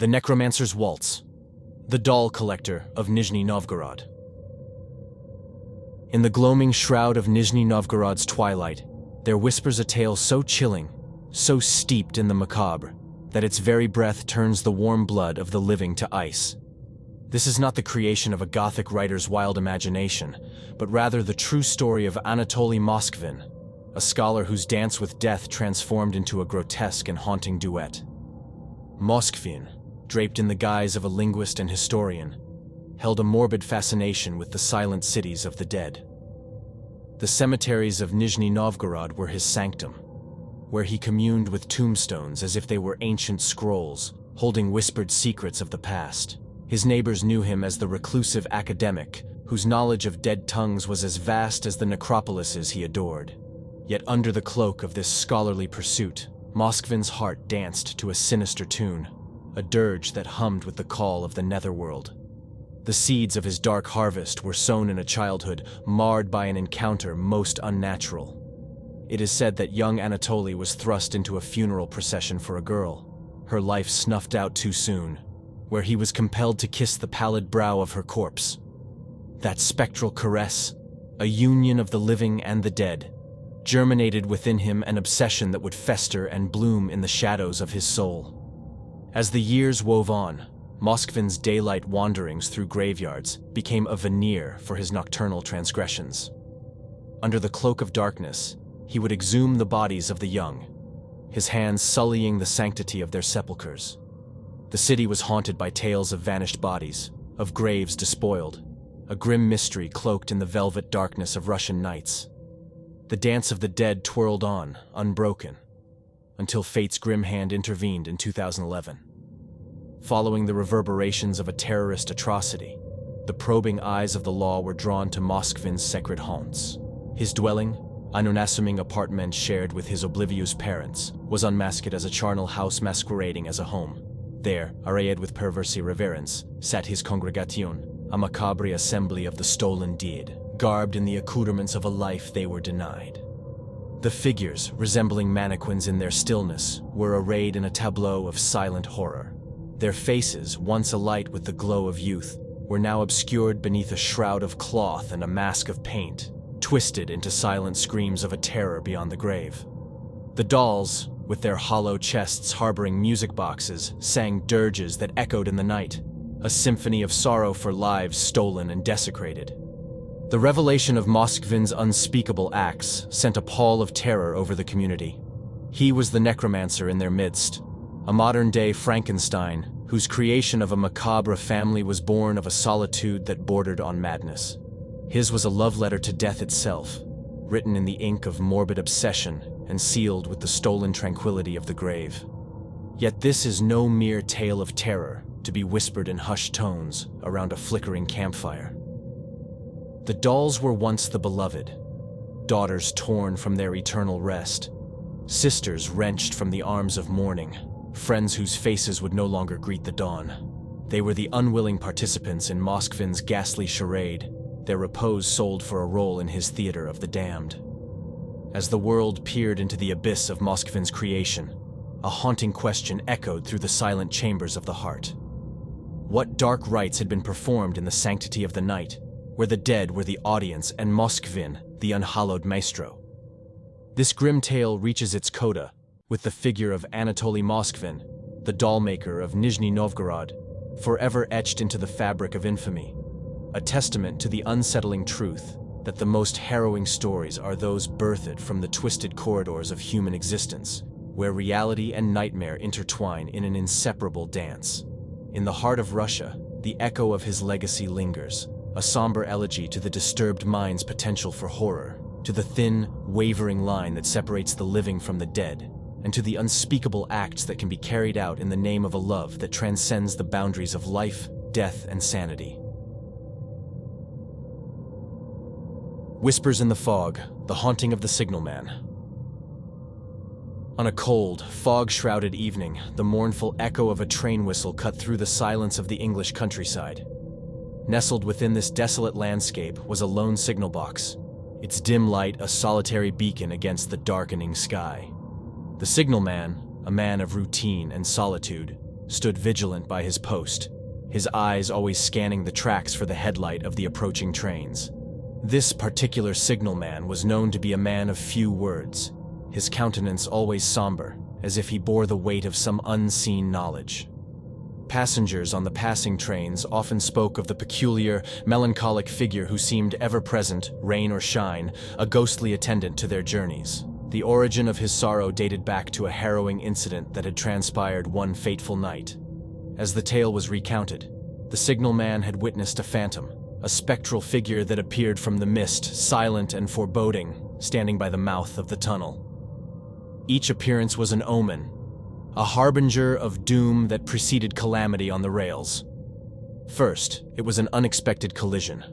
The Necromancer's Waltz, the doll collector of Nizhny Novgorod. In the gloaming shroud of Nizhny Novgorod's twilight, there whispers a tale so chilling, so steeped in the macabre, that its very breath turns the warm blood of the living to ice. This is not the creation of a Gothic writer's wild imagination, but rather the true story of Anatoly Moskvin, a scholar whose dance with death transformed into a grotesque and haunting duet. Moskvin, draped in the guise of a linguist and historian, held a morbid fascination with the silent cities of the dead. The cemeteries of Nizhny Novgorod were his sanctum, where he communed with tombstones as if they were ancient scrolls, holding whispered secrets of the past. His neighbors knew him as the reclusive academic, whose knowledge of dead tongues was as vast as the necropolises he adored. Yet under the cloak of this scholarly pursuit, Moskvin's heart danced to a sinister tune, a dirge that hummed with the call of the netherworld. The seeds of his dark harvest were sown in a childhood marred by an encounter most unnatural. It is said that young Anatoly was thrust into a funeral procession for a girl, her life snuffed out too soon, where he was compelled to kiss the pallid brow of her corpse. That spectral caress, a union of the living and the dead, germinated within him an obsession that would fester and bloom in the shadows of his soul. As the years wove on, Moskvin's daylight wanderings through graveyards became a veneer for his nocturnal transgressions. Under the cloak of darkness, he would exhume the bodies of the young, his hands sullying the sanctity of their sepulchres. The city was haunted by tales of vanished bodies, of graves despoiled, a grim mystery cloaked in the velvet darkness of Russian nights. The dance of the dead twirled on, unbroken, until fate's grim hand intervened in 2011. Following the reverberations of a terrorist atrocity, the probing eyes of the law were drawn to Moskvin's sacred haunts. His dwelling, an unassuming apartment shared with his oblivious parents, was unmasked as a charnel house masquerading as a home. There, arrayed with perverse reverence, sat his congregation, a macabre assembly of the stolen dead, garbed in the accoutrements of a life they were denied. The figures, resembling mannequins in their stillness, were arrayed in a tableau of silent horror. Their faces, once alight with the glow of youth, were now obscured beneath a shroud of cloth and a mask of paint, twisted into silent screams of a terror beyond the grave. The dolls, with their hollow chests harboring music boxes, sang dirges that echoed in the night, a symphony of sorrow for lives stolen and desecrated. The revelation of Moskvin's unspeakable acts sent a pall of terror over the community. He was the necromancer in their midst, a modern-day Frankenstein whose creation of a macabre family was born of a solitude that bordered on madness. His was a love letter to death itself, written in the ink of morbid obsession and sealed with the stolen tranquility of the grave. Yet this is no mere tale of terror to be whispered in hushed tones around a flickering campfire. The dolls were once the beloved, daughters torn from their eternal rest, sisters wrenched from the arms of mourning, friends whose faces would no longer greet the dawn. They were the unwilling participants in Moskvin's ghastly charade, their repose sold for a role in his theater of the damned. As the world peered into the abyss of Moskvin's creation, a haunting question echoed through the silent chambers of the heart. What dark rites had been performed in the sanctity of the night, where the dead were the audience and Moskvin the unhallowed maestro? This grim tale reaches its coda with the figure of Anatoly Moskvin, the doll-maker of Nizhny Novgorod, forever etched into the fabric of infamy, a testament to the unsettling truth that the most harrowing stories are those birthed from the twisted corridors of human existence, where reality and nightmare intertwine in an inseparable dance. In the heart of Russia, the echo of his legacy lingers, a somber elegy to the disturbed mind's potential for horror, to the thin, wavering line that separates the living from the dead, and to the unspeakable acts that can be carried out in the name of a love that transcends the boundaries of life, death, and sanity. Whispers in the fog, the haunting of the signalman. On a cold, fog-shrouded evening, the mournful echo of a train whistle cut through the silence of the English countryside. Nestled within this desolate landscape was a lone signal box, its dim light a solitary beacon against the darkening sky. The signalman, a man of routine and solitude, stood vigilant by his post, his eyes always scanning the tracks for the headlight of the approaching trains. This particular signalman was known to be a man of few words, his countenance always somber, as if he bore the weight of some unseen knowledge. Passengers on the passing trains often spoke of the peculiar, melancholic figure who seemed ever present, rain or shine, a ghostly attendant to their journeys. The origin of his sorrow dated back to a harrowing incident that had transpired one fateful night. As the tale was recounted, the signalman had witnessed a phantom, a spectral figure that appeared from the mist, silent and foreboding, standing by the mouth of the tunnel. Each appearance was an omen, a harbinger of doom that preceded calamity on the rails. First, it was an unexpected collision,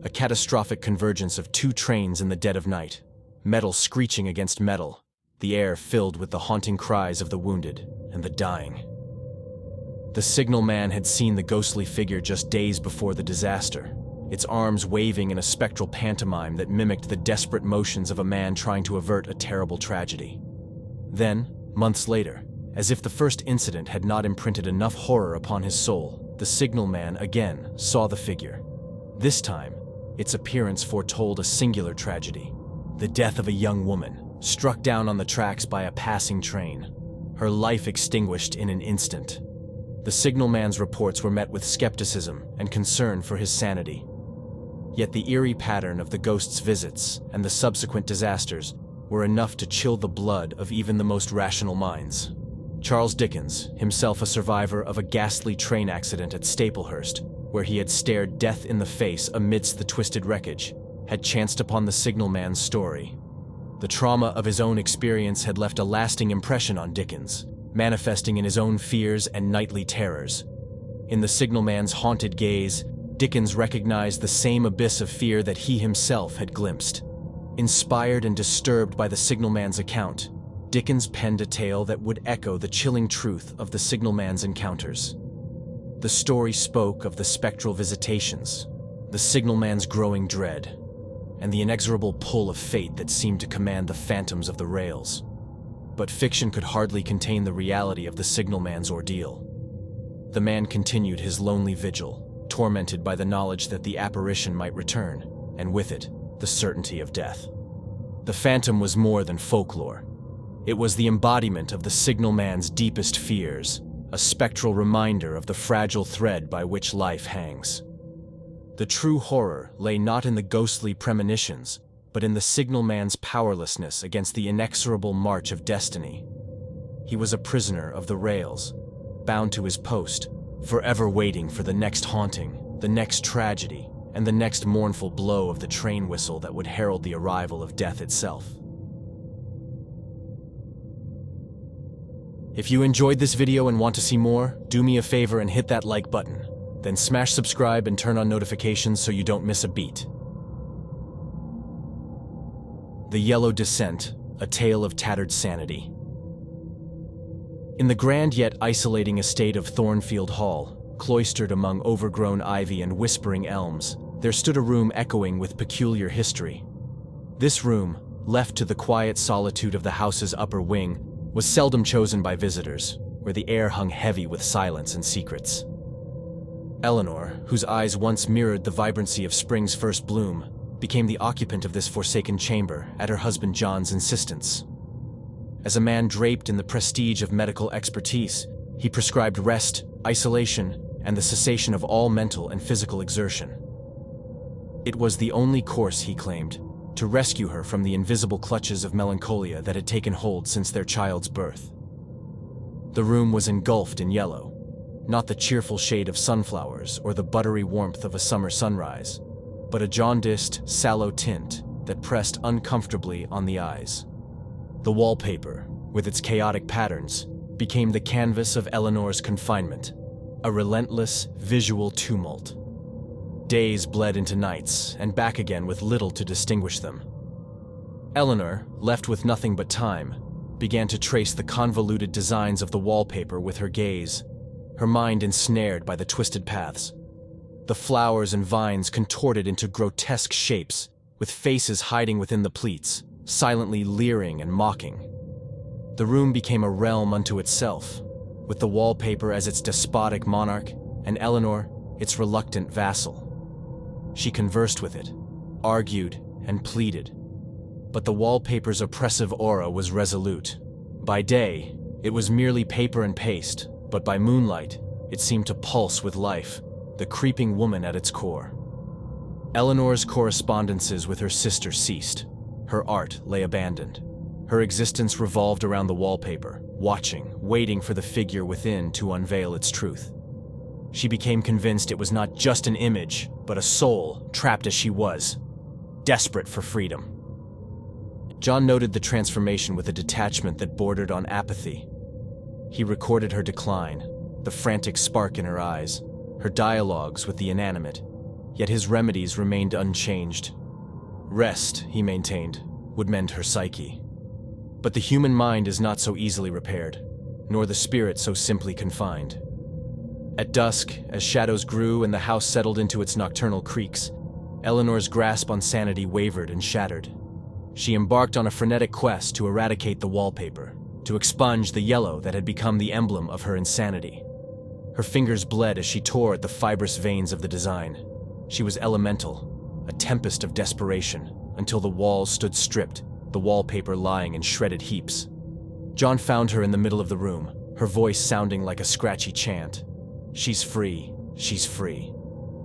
a catastrophic convergence of two trains in the dead of night, metal screeching against metal, the air filled with the haunting cries of the wounded and the dying. The signalman had seen the ghostly figure just days before the disaster, its arms waving in a spectral pantomime that mimicked the desperate motions of a man trying to avert a terrible tragedy. Then, months later, as if the first incident had not imprinted enough horror upon his soul, the signalman again saw the figure. This time, its appearance foretold a singular tragedy, the death of a young woman, struck down on the tracks by a passing train, her life extinguished in an instant. The signalman's reports were met with skepticism and concern for his sanity. Yet the eerie pattern of the ghost's visits and the subsequent disasters were enough to chill the blood of even the most rational minds. Charles Dickens, himself a survivor of a ghastly train accident at Staplehurst, where he had stared death in the face amidst the twisted wreckage, had chanced upon the signalman's story. The trauma of his own experience had left a lasting impression on Dickens, manifesting in his own fears and nightly terrors. In the signalman's haunted gaze, Dickens recognized the same abyss of fear that he himself had glimpsed. Inspired and disturbed by the signalman's account, Dickens penned a tale that would echo the chilling truth of the signalman's encounters. The story spoke of the spectral visitations, the signalman's growing dread, and the inexorable pull of fate that seemed to command the phantoms of the rails. But fiction could hardly contain the reality of the signalman's ordeal. The man continued his lonely vigil, tormented by the knowledge that the apparition might return, and with it, the certainty of death. The phantom was more than folklore. It was the embodiment of the signalman's deepest fears, a spectral reminder of the fragile thread by which life hangs. The true horror lay not in the ghostly premonitions, but in the signalman's powerlessness against the inexorable march of destiny. He was a prisoner of the rails, bound to his post, forever waiting for the next haunting, the next tragedy, and the next mournful blow of the train whistle that would herald the arrival of death itself. If you enjoyed this video and want to see more, do me a favor and hit that like button. Then smash subscribe and turn on notifications so you don't miss a beat. The Yellow Descent, a tale of tattered sanity. In the grand yet isolating estate of Thornfield Hall, cloistered among overgrown ivy and whispering elms, there stood a room echoing with peculiar history. This room, left to the quiet solitude of the house's upper wing, was seldom chosen by visitors, where the air hung heavy with silence and secrets. Eleanor, whose eyes once mirrored the vibrancy of spring's first bloom, became the occupant of this forsaken chamber at her husband John's insistence. As a man draped in the prestige of medical expertise, he prescribed rest, isolation, and the cessation of all mental and physical exertion. It was the only course, he claimed, to rescue her from the invisible clutches of melancholia that had taken hold since their child's birth. The room was engulfed in yellow, not the cheerful shade of sunflowers or the buttery warmth of a summer sunrise, but a jaundiced, sallow tint that pressed uncomfortably on the eyes. The wallpaper, with its chaotic patterns, became the canvas of Eleanor's confinement, a relentless, visual tumult. Days bled into nights, and back again with little to distinguish them. Eleanor, left with nothing but time, began to trace the convoluted designs of the wallpaper with her gaze, her mind ensnared by the twisted paths. The flowers and vines contorted into grotesque shapes, with faces hiding within the pleats, silently leering and mocking. The room became a realm unto itself, with the wallpaper as its despotic monarch, and Eleanor, its reluctant vassal. She conversed with it, argued, and pleaded. But the wallpaper's oppressive aura was resolute. By day, it was merely paper and paste, but by moonlight, it seemed to pulse with life, the creeping woman at its core. Eleanor's correspondences with her sister ceased. Her art lay abandoned. Her existence revolved around the wallpaper, watching, waiting for the figure within to unveil its truth. She became convinced it was not just an image, but a soul, trapped as she was, desperate for freedom. John noted the transformation with a detachment that bordered on apathy. He recorded her decline, the frantic spark in her eyes, her dialogues with the inanimate, yet his remedies remained unchanged. Rest, he maintained, would mend her psyche. But the human mind is not so easily repaired, nor the spirit so simply confined. At dusk, as shadows grew and the house settled into its nocturnal creaks, Eleanor's grasp on sanity wavered and shattered. She embarked on a frenetic quest to eradicate the wallpaper, to expunge the yellow that had become the emblem of her insanity. Her fingers bled as she tore at the fibrous veins of the design. She was elemental, a tempest of desperation, until the walls stood stripped, the wallpaper lying in shredded heaps. John found her in the middle of the room, her voice sounding like a scratchy chant. "She's free, she's free."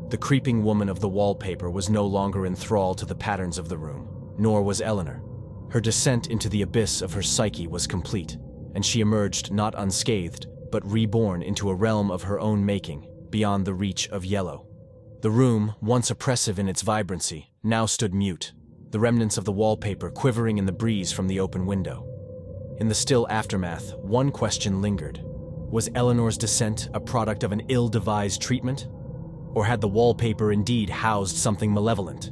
The creeping woman of the wallpaper was no longer in thrall to the patterns of the room, nor was Eleanor. Her descent into the abyss of her psyche was complete, and she emerged not unscathed, but reborn into a realm of her own making, beyond the reach of yellow. The room, once oppressive in its vibrancy, now stood mute, the remnants of the wallpaper quivering in the breeze from the open window. In the still aftermath, one question lingered. Was Eleanor's descent a product of an ill-devised treatment? Or had the wallpaper indeed housed something malevolent?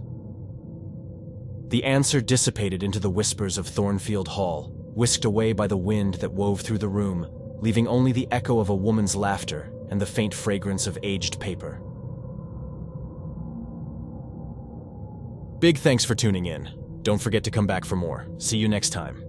The answer dissipated into the whispers of Thornfield Hall, whisked away by the wind that wove through the room, leaving only the echo of a woman's laughter and the faint fragrance of aged paper. Big thanks for tuning in. Don't forget to come back for more. See you next time.